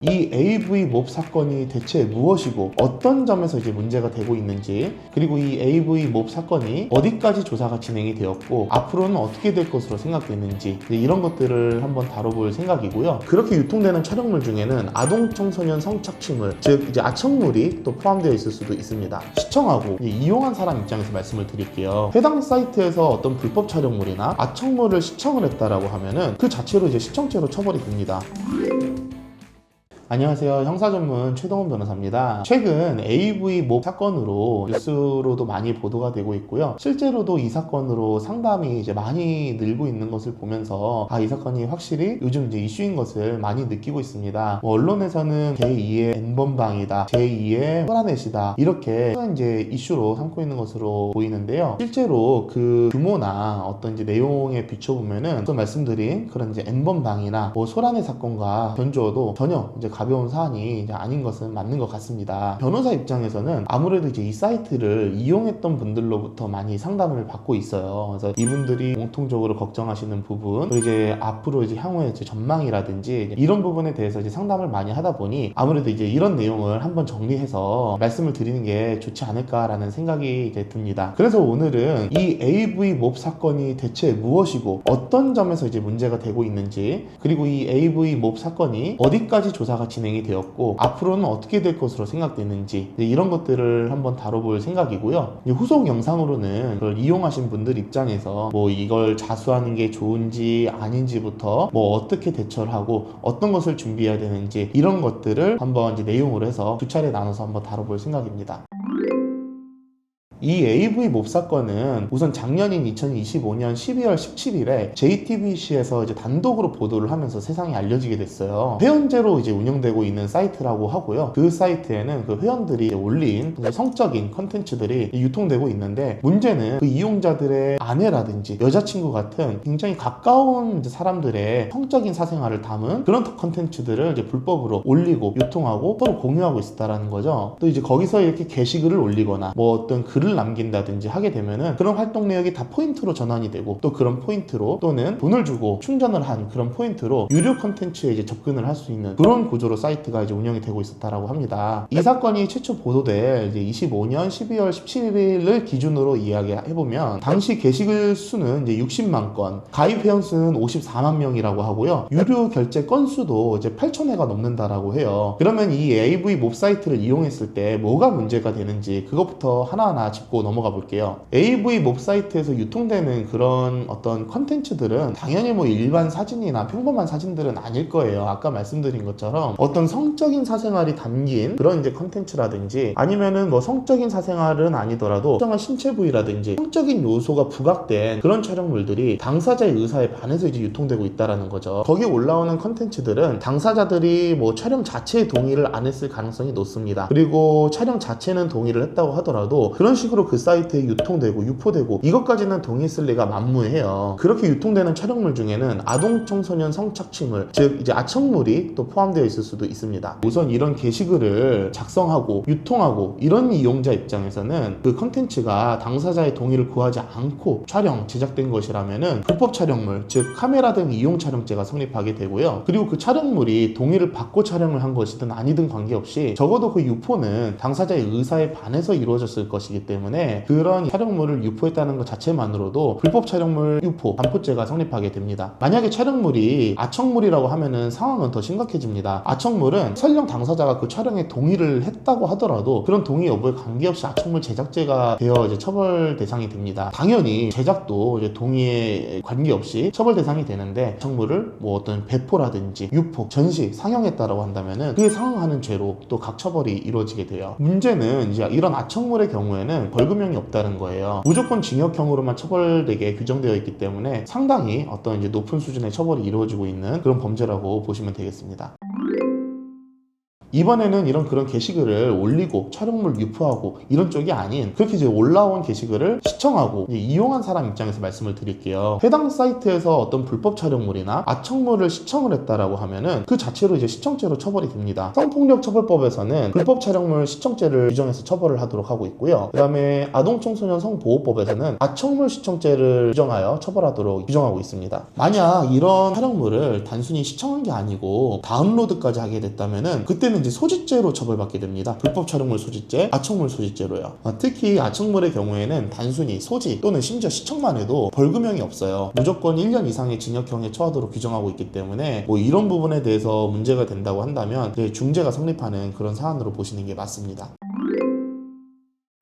이 AV 몹 사건이 대체 무엇이고 어떤 점에서 이제 문제가 되고 있는지, 그리고 이 AV 몹 사건이 어디까지 조사가 진행이 되었고 앞으로는 어떻게 될 것으로 생각되는지, 이런 것들을 한번 다뤄볼 생각이고요. 그렇게 유통되는 촬영물 중에는 아동 청소년 성착취물, 즉 이제 아청물이 또 포함되어 있을 수도 있습니다. 시청하고 이용한 사람 입장에서 말씀을 드릴게요. 해당 사이트에서 어떤 불법 촬영물이나 아청물을 시청을 했다라고 하면은 그 자체로 이제 시청죄로 처벌이 됩니다. 안녕하세요. 형사전문 최동원 변호사입니다. 최근 AV 몹 사건으로 뉴스로도 많이 보도가 되고 있고요. 실제로도 이 사건으로 상담이 이제 많이 늘고 있는 것을 보면서 이 사건이 확실히 요즘 이제 이슈인 것을 많이 느끼고 있습니다. 언론에서는 제2의 N번방이다, 제2의 소라넷이다, 이렇게 이제 이슈로 삼고 있는 것으로 보이는데요. 실제로 그 규모나 어떤 이제 내용에 비춰보면은 또 말씀드린 그런 이제 N번방이나 소라넷 사건과 견주어도 전혀 이제 가벼운 사안이 이제 아닌 것은 맞는 것 같습니다. 변호사 입장에서는 아무래도 이제 이 사이트를 이용했던 분들로부터 많이 상담을 받고 있어요. 그래서 이분들이 공통적으로 걱정하시는 부분, 그리고 이제 앞으로 이제 향후의 이제 전망이라든지 이런 부분에 대해서 이제 상담을 많이 하다 보니 아무래도 이제 이런 내용을 한번 정리해서 말씀을 드리는 게 좋지 않을까라는 생각이 이제 듭니다. 그래서 오늘은 이 AV 몹 사건이 대체 무엇이고 어떤 점에서 이제 문제가 되고 있는지, 그리고 이 AV 몹 사건이 어디까지 조사가 진행이 되었고 앞으로는 어떻게 될 것으로 생각되는지, 이런 것들을 한번 다뤄볼 생각이고요. 후속 영상으로는 그걸 이용하신 분들 입장에서 이걸 자수하는 게 좋은지 아닌지부터 어떻게 대처를 하고 어떤 것을 준비해야 되는지, 이런 것들을 한번 이제 내용으로 해서 두 차례 나눠서 한번 다뤄볼 생각입니다. 이 AV 몹 사건은 우선 작년인 2025년 12월 17일에 JTBC에서 이제 단독으로 보도를 하면서 세상에 알려지게 됐어요. 회원제로 이제 운영되고 있는 사이트라고 하고요. 그 사이트에는 그 회원들이 올린 성적인 컨텐츠들이 유통되고 있는데, 문제는 그 이용자들의 아내라든지 여자친구 같은 굉장히 가까운 사람들의 성적인 사생활을 담은 그런 컨텐츠들을 이제 불법으로 올리고 유통하고 서로 공유하고 있었다라는 거죠. 또 이제 거기서 이렇게 게시글을 올리거나 어떤 글을 남긴다든지 하게 되면은 그런 활동 내역이 다 포인트로 전환이 되고, 또 그런 포인트로 또는 돈을 주고 충전을 한 그런 포인트로 유료 컨텐츠에 이제 접근을 할 수 있는 그런 구조로 사이트가 이제 운영이 되고 있었다라고 합니다. 이 사건이 최초 보도될 이제 25년 12월 17일을 기준으로 이야기해보면 당시 게시글 수는 이제 60만 건, 가입 회원 수는 54만 명이라고 하고요. 유료 결제 건수도 이제 8,000회가 넘는다라고 해요. 그러면 이 AV 몹 사이트를 이용했을 때 뭐가 문제가 되는지 그것부터 하나하나 짚고 넘어가 볼게요. AV 몹 사이트에서 유통되는 그런 어떤 컨텐츠들은 당연히 일반 사진이나 평범한 사진들은 아닐 거예요. 아까 말씀드린 것처럼 어떤 성적인 사생활이 담긴 그런 이제 컨텐츠라든지, 아니면은 성적인 사생활은 아니더라도 특정한 신체 부위라든지 성적인 요소가 부각된 그런 촬영물들이 당사자의 의사에 반해서 이제 유통되고 있다라는 거죠. 거기에 올라오는 컨텐츠들은 당사자들이 촬영 자체에 동의를 안 했을 가능성이 높습니다. 그리고 촬영 자체는 동의를 했다고 하더라도 그런 식으로 그 사이트에 유통되고 유포되고 이것까지는 동의했을 리가 만무해요. 그렇게 유통되는 촬영물 중에는 아동 청소년 성착취물, 즉 이제 아청물이 또 포함되어 있을 수도 있습니다. 우선 이런 게시글을 작성하고 유통하고 이런 이용자 입장에서는 그 컨텐츠가 당사자의 동의를 구하지 않고 촬영 제작된 것이라면은 불법 촬영물, 즉 카메라 등 이용 촬영죄가 성립하게 되고요. 그리고 그 촬영물이 동의를 받고 촬영을 한 것이든 아니든 관계없이 적어도 그 유포는 당사자의 의사에 반해서 이루어졌을 것이기 때문에 그런 촬영물을 유포했다는 것 자체만으로도 불법 촬영물 유포 반포죄가 성립하게 됩니다. 만약에 촬영물이 아청물이라고 하면은 상황은 더 심각해집니다. 아청물은 설령 당사자가 그 촬영에 동의를 했다고 하더라도 그런 동의 여부에 관계없이 아청물 제작죄가 되어 이제 처벌 대상이 됩니다. 당연히 제작도 이제 동의에 관계없이 처벌 대상이 되는데, 아청물을 어떤 배포라든지 유포, 전시, 상영했다라고 한다면은 그에 상응하는 죄로 또 각 처벌이 이루어지게 돼요. 문제는 이제 이런 아청물의 경우에는 벌금형이 없다는 거예요. 무조건 징역형으로만 처벌되게 규정되어 있기 때문에 상당히 어떤 이제 높은 수준의 처벌이 이루어지고 있는 그런 범죄라고 보시면 되겠습니다. 이번에는 이런 그런 게시글을 올리고 촬영물 유포하고 이런 쪽이 아닌 그렇게 이제 올라온 게시글을 시청하고 이용한 사람 입장에서 말씀을 드릴게요. 해당 사이트에서 어떤 불법 촬영물이나 아청물을 시청을 했다라고 하면은 그 자체로 이제 시청죄로 처벌이 됩니다. 성폭력 처벌법에서는 불법 촬영물 시청죄를 규정해서 처벌을 하도록 하고 있고요. 그 다음에 아동청소년 성보호법에서는 아청물 시청죄를 규정하여 처벌하도록 규정하고 있습니다. 만약 이런 촬영물을 단순히 시청한 게 아니고 다운로드까지 하게 됐다면은 그때는 이제 소지죄로 처벌받게 됩니다. 불법 촬영물 소지죄, 아청물 소지죄로요. 특히 아청물의 경우에는 단순히 소지 또는 심지어 시청만 해도 벌금형이 없어요. 무조건 1년 이상의 징역형에 처하도록 규정하고 있기 때문에 이런 부분에 대해서 문제가 된다고 한다면 중죄가 성립하는 그런 사안으로 보시는 게 맞습니다.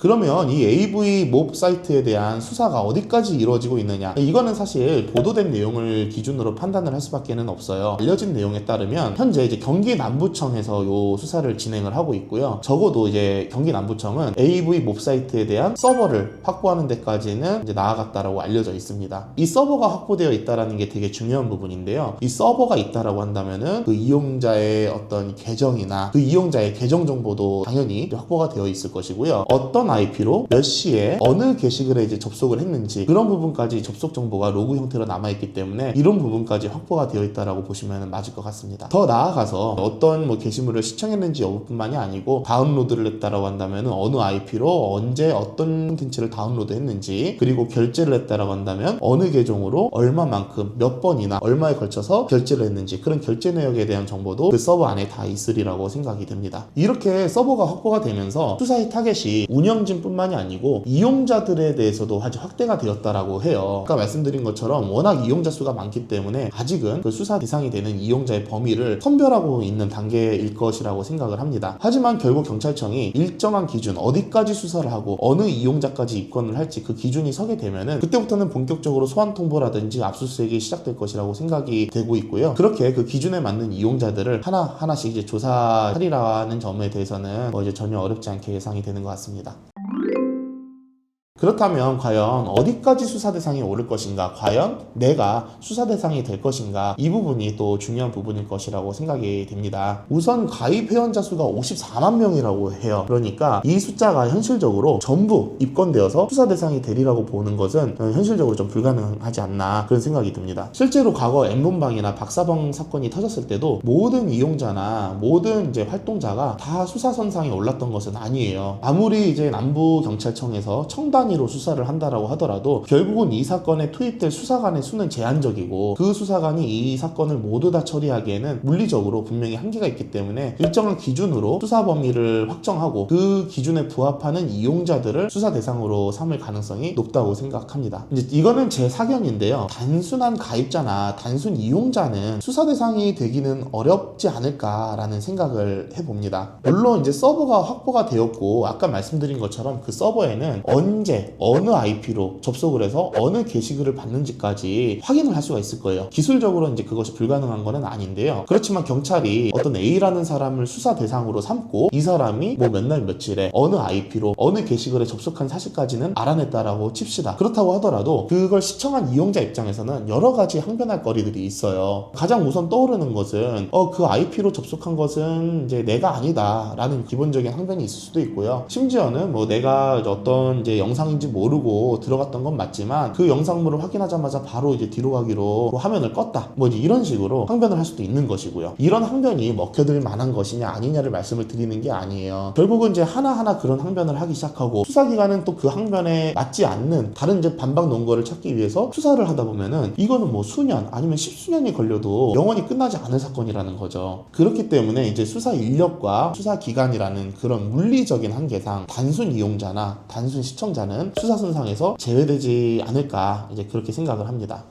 그러면 이 AV 몹 사이트에 대한 수사가 어디까지 이루어지고 있느냐, 이거는 사실 보도된 내용을 기준으로 판단을 할 수밖에 없어요. 알려진 내용에 따르면 현재 이제 경기 남부청에서 요 수사를 진행을 하고 있고요. 적어도 이제 경기 남부청은 AV 몹 사이트에 대한 서버를 확보하는 데까지는 이제 나아갔다라고 알려져 있습니다. 이 서버가 확보되어 있다라는 게 되게 중요한 부분인데요. 이 서버가 있다라고 한다면은 그 이용자의 어떤 계정이나 그 이용자의 계정 정보도 당연히 확보가 되어 있을 것이고요. 어떤 IP로 몇 시에 어느 게시글에 이제 접속을 했는지 그런 부분까지 접속 정보가 로그 형태로 남아있기 때문에 이런 부분까지 확보가 되어 있다라고 보시면 맞을 것 같습니다. 더 나아가서 어떤 게시물을 시청했는지 여부뿐만이 아니고 다운로드를 했다라고 한다면 어느 IP로 언제 어떤 콘텐츠를 다운로드 했는지, 그리고 결제를 했다라고 한다면 어느 계정으로 얼마만큼 몇 번이나 얼마에 걸쳐서 결제를 했는지 그런 결제 내역에 대한 정보도 그 서버 안에 다 있으리라고 생각이 됩니다. 이렇게 서버가 확보가 되면서 수사의 타겟이 운영진뿐만이 아니고 이용자들에 대해서도 아주 확대가 되었다라고 해요. 아까 말씀드린 것처럼 워낙 이용자 수가 많기 때문에 아직은 그 수사 대상이 되는 이용자의 범위를 선별하고 있는 단계일 것이라고 생각을 합니다. 하지만 결국 경찰청이 일정한 기준, 어디까지 수사를 하고 어느 이용자까지 입건을 할지 그 기준이 서게 되면은 그때부터는 본격적으로 소환 통보라든지 압수수색이 시작될 것이라고 생각이 되고 있고요. 그렇게 그 기준에 맞는 이용자들을 하나하나씩 이제 조사하리라는 점에 대해서는 이제 전혀 어렵지 않게 예상이 되는 것 같습니다. 그렇다면 과연 어디까지 수사 대상이 오를 것인가, 과연 내가 수사 대상이 될 것인가, 이 부분이 또 중요한 부분일 것이라고 생각이 됩니다. 우선 가입 회원자 수가 54만 명이라고 해요. 그러니까 이 숫자가 현실적으로 전부 입건되어서 수사 대상이 되리라고 보는 것은 현실적으로 좀 불가능하지 않나, 그런 생각이 듭니다. 실제로 과거 N번방이나 박사방 사건이 터졌을 때도 모든 이용자나 모든 이제 활동자가 다 수사선상에 올랐던 것은 아니에요. 아무리 이제 남부경찰청에서 청단 단위로 수사를 한다라고 하더라도 결국은 이 사건에 투입될 수사관의 수는 제한적이고 그 수사관이 이 사건을 모두 다 처리하기에는 물리적으로 분명히 한계가 있기 때문에 일정한 기준으로 수사 범위를 확정하고 그 기준에 부합하는 이용자들을 수사 대상으로 삼을 가능성이 높다고 생각합니다. 이제 이거는 제 사견인데요. 단순한 가입자나 단순 이용자는 수사 대상이 되기는 어렵지 않을까라는 생각을 해봅니다. 물론 이제 서버가 확보가 되었고 아까 말씀드린 것처럼 그 서버에는 언제 어느 IP로 접속을 해서 어느 게시글을 받는지까지 확인을 할 수가 있을 거예요. 기술적으로 이제 그것이 불가능한 건 아닌데요. 그렇지만 경찰이 어떤 A라는 사람을 수사 대상으로 삼고 이 사람이 뭐 몇 날 며칠에 어느 IP로 어느 게시글에 접속한 사실까지는 알아냈다라고 칩시다. 그렇다고 하더라도 그걸 시청한 이용자 입장에서는 여러 가지 항변할 거리들이 있어요. 가장 우선 떠오르는 것은 그 IP로 접속한 것은 이제 내가 아니다 라는 기본적인 항변이 있을 수도 있고요. 심지어는 뭐 내가 어떤 이제 영상인지 모르고 들어갔던 건 맞지만 그 영상물을 확인하자마자 바로 이제 뒤로 가기로 화면을 껐다, 뭐 이제 이런 식으로 항변을 할 수도 있는 것이고요. 이런 항변이 먹혀들 만한 것이냐 아니냐를 말씀을 드리는 게 아니에요. 결국은 이제 하나하나 그런 항변을 하기 시작하고 수사기관은 또 그 항변에 맞지 않는 다른 이제 반박 논거를 찾기 위해서 수사를 하다 보면은 이거는 뭐 수년 아니면 십수년이 걸려도 영원히 끝나지 않을 사건이라는 거죠. 그렇기 때문에 이제 수사 인력과 수사 기관이라는 그런 물리적인 한계상 단순 이용자나 단순 시청자는 수사선상에서 제외되지 않을까, 이제 그렇게 생각을 합니다.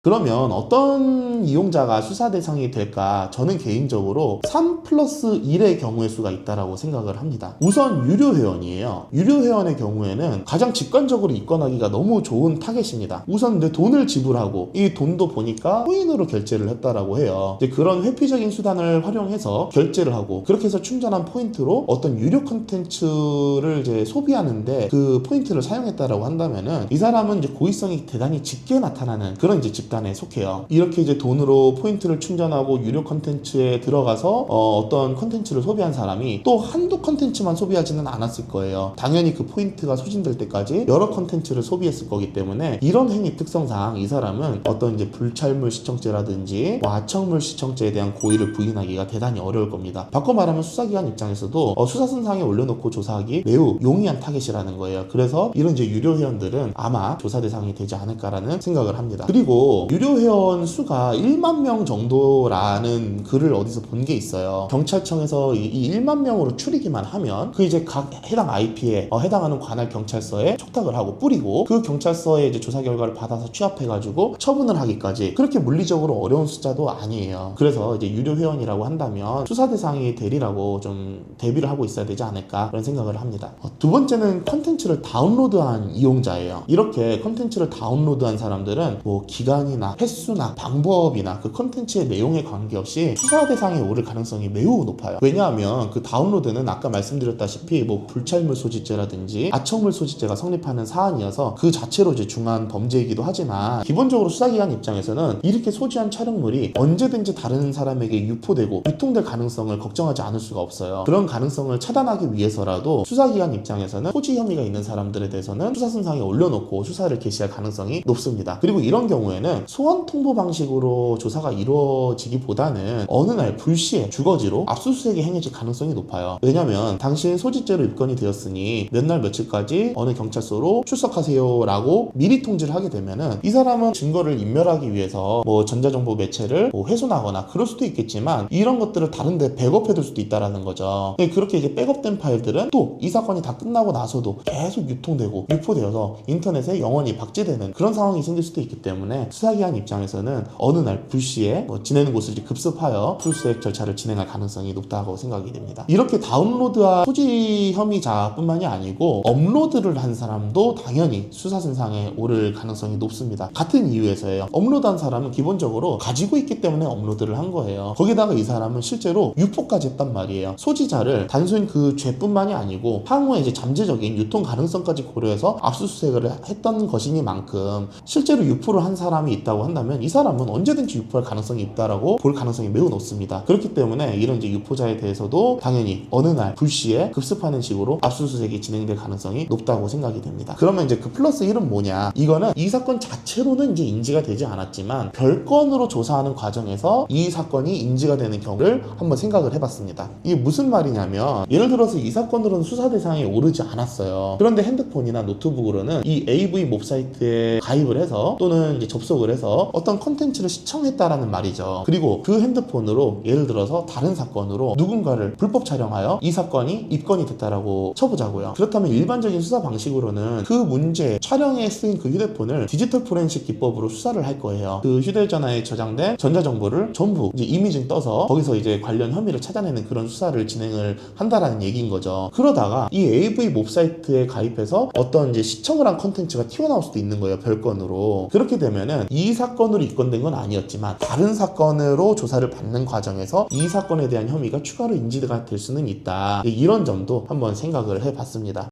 그러면 어떤 이용자가 수사 대상이 될까? 저는 개인적으로 3+1의 경우의 수가 있다라고 생각을 합니다. 우선 유료 회원이에요. 유료 회원의 경우에는 가장 직관적으로 입건하기가 너무 좋은 타겟입니다. 우선 내 돈을 지불하고 이 돈도 보니까 코인으로 결제를 했다라고 해요. 이제 그런 회피적인 수단을 활용해서 결제를 하고 그렇게 해서 충전한 포인트로 어떤 유료 콘텐츠를 이제 소비하는데 그 포인트를 사용했다라고 한다면은 이 사람은 이제 고의성이 대단히 짙게 나타나는 그런 이제 집단 집단에 속해요. 이렇게 이제 돈으로 포인트를 충전하고 유료 컨텐츠에 들어가서 어떤 컨텐츠를 소비한 사람이 또 한두 컨텐츠만 소비하지는 않았을 거예요. 당연히 그 포인트가 소진될 때까지 여러 컨텐츠를 소비했을 거기 때문에 이런 행위 특성상 이 사람은 어떤 이제 불찰물 시청죄라든지 아청물 시청죄에 대한 고의를 부인하기가 대단히 어려울 겁니다. 바꿔 말하면 수사기관 입장에서도 수사선상에 올려놓고 조사하기 매우 용이한 타겟이라는 거예요. 그래서 이런 이제 유료 회원들은 아마 조사 대상이 되지 않을까라는 생각을 합니다. 그리고 유료 회원 수가 1만 명 정도라는 글을 어디서 본 게 있어요. 경찰청에서 이 1만 명으로 추리기만 하면 그 이제 각 해당 IP에 해당하는 관할 경찰서에 촉탁을 하고 뿌리고 그 경찰서에 이제 조사 결과를 받아서 취합해가지고 처분을 하기까지 그렇게 물리적으로 어려운 숫자도 아니에요. 그래서 이제 유료 회원이라고 한다면 수사 대상이 되리라고 좀 대비를 하고 있어야 되지 않을까 그런 생각을 합니다. 두 번째는 컨텐츠를 다운로드한 이용자예요. 이렇게 컨텐츠를 다운로드한 사람들은 뭐 기간이나 횟수나 방법이나 그 컨텐츠의 내용에 관계없이 수사 대상에 오를 가능성이 매우 높아요. 왜냐하면 그 다운로드는 아까 말씀드렸다시피 뭐 불찰물 소지죄라든지 아청물 소지죄가 성립하는 사안이어서 그 자체로 이제 중한 범죄이기도 하지만 기본적으로 수사기관 입장에서는 이렇게 소지한 촬영물이 언제든지 다른 사람에게 유포되고 유통될 가능성을 걱정하지 않을 수가 없어요. 그런 가능성을 차단하기 위해서라도 수사기관 입장에서는 소지 혐의가 있는 사람들에 대해서는 수사선상에 올려놓고 수사를 개시할 가능성이 높습니다. 그리고 이런 경우에는 소환 통보 방식으로 조사가 이루어지기보다는 어느 날 불시에 주거지로 압수수색이 행해질 가능성이 높아요. 왜냐면 당신 소지죄로 입건이 되었으니 몇 날 며칠까지 어느 경찰서로 출석하세요 라고 미리 통지를 하게 되면은 이 사람은 증거를 인멸하기 위해서 뭐 전자정보 매체를 뭐 훼손하거나 그럴 수도 있겠지만 이런 것들을 다른 데 백업해둘 수도 있다라는 거죠. 그렇게 이제 백업된 파일들은 또 이 사건이 다 끝나고 나서도 계속 유통되고 유포되어서 인터넷에 영원히 박제되는 그런 상황이 생길 수도 있기 때문에 수사기관 입장에서는 어느 날 불시에 지내는 곳을 이제 급습하여 출수색 절차를 진행할 가능성이 높다고 생각이 됩니다. 이렇게 다운로드한 소지 혐의자뿐만이 아니고 업로드를 한 사람도 당연히 수사선상에 오를 가능성이 높습니다. 같은 이유에서예요. 업로드한 사람은 기본적으로 가지고 있기 때문에 업로드를 한 거예요. 거기다가 이 사람은 실제로 유포까지 했단 말이에요. 소지자를 단순히 그 죄뿐만이 아니고 향후에 이제 잠재적인 유통 가능성까지 고려해서 압수수색을 했던 것이니만큼 실제로 유포를 한 사람이 있다고 한다면 이 사람은 언제든지 유포할 가능성이 있다라고 볼 가능성이 매우 높습니다. 그렇기 때문에 이런 이제 유포자에 대해서도 당연히 어느 날 불시에 급습하는 식으로 압수수색이 진행될 가능성이 높다고 생각이 됩니다. 그러면 이제 그 플러스 1은 뭐냐? 이거는 이 사건 자체로는 이제 인지가 되지 않았지만 별건으로 조사하는 과정에서 이 사건이 인지가 되는 경우를 한번 생각을 해봤습니다. 이게 무슨 말이냐면 예를 들어서 이 사건으로는 수사 대상에 오르지 않았어요. 그런데 핸드폰이나 노트북으로는 이 AV 몹 사이트에 가입을 해서 또는 이제 접속을 해서 어떤 컨텐츠를 시청했다라는 말이죠. 그리고 그 핸드폰으로 예를 들어서 다른 사건으로 누군가를 불법 촬영하여 이 사건이 입건이 됐다라고 쳐보자고요. 그렇다면 일반적인 수사 방식으로는 그 문제 촬영에 쓰인 그 휴대폰을 디지털 포렌식 기법으로 수사를 할 거예요. 그 휴대전화에 저장된 전자정보를 전부 이제 이미징 떠서 거기서 이제 관련 혐의를 찾아내는 그런 수사를 진행을 한다라는 얘기인 거죠. 그러다가 이 AV 몹 사이트에 가입해서 어떤 이제 시청을 한 컨텐츠가 튀어나올 수도 있는 거예요. 별건으로. 그렇게 되면은 이 사건으로 입건된 건 아니었지만 다른 사건으로 조사를 받는 과정에서 이 사건에 대한 혐의가 추가로 인지가 될 수는 있다. 이런 점도 한번 생각을 해봤습니다.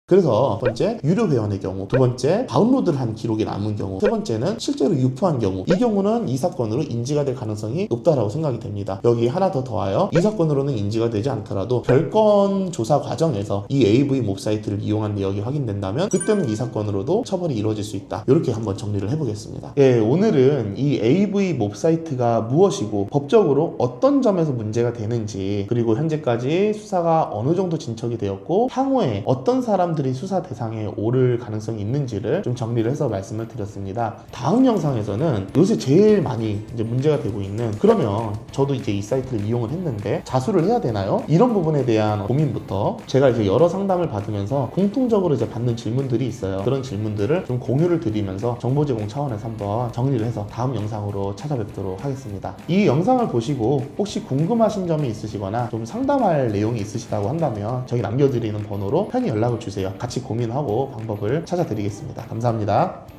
그래서 첫 번째 유료 회원의 경우, 두 번째 다운로드를 한 기록이 남은 경우, 세 번째는 실제로 유포한 경우, 이 경우는 이 사건으로 인지가 될 가능성이 높다라고 생각이 됩니다. 여기 하나 더 더하여 이 사건으로는 인지가 되지 않더라도 별건 조사 과정에서 이 AV 몹 사이트를 이용한 내역이 확인된다면 그때는 이 사건으로도 처벌이 이루어질 수 있다. 이렇게 한번 정리를 해보겠습니다. 예, 오늘은 이 AV 몹 사이트가 무엇이고 법적으로 어떤 점에서 문제가 되는지, 그리고 현재까지 수사가 어느 정도 진척이 되었고 향후에 어떤 사람들이 수사 대상에 오를 가능성이 있는지를 좀 정리를 해서 말씀을 드렸습니다. 다음 영상에서는 요새 제일 많이 이제 문제가 되고 있는, 그러면 저도 이제 이 사이트를 이용을 했는데 자수를 해야 되나요? 이런 부분에 대한 고민부터 제가 이제 여러 상담을 받으면서 공통적으로 이제 받는 질문들이 있어요. 그런 질문들을 좀 공유를 드리면서 정보 제공 차원에서 한번 정리를 해서 다음 영상으로 찾아뵙도록 하겠습니다. 이 영상을 보시고 혹시 궁금하신 점이 있으시거나 좀 상담할 내용이 있으시다고 한다면 저희 남겨드리는 번호로 편히 연락을 주세요. 같이 고민하고 방법을 찾아드리겠습니다. 감사합니다.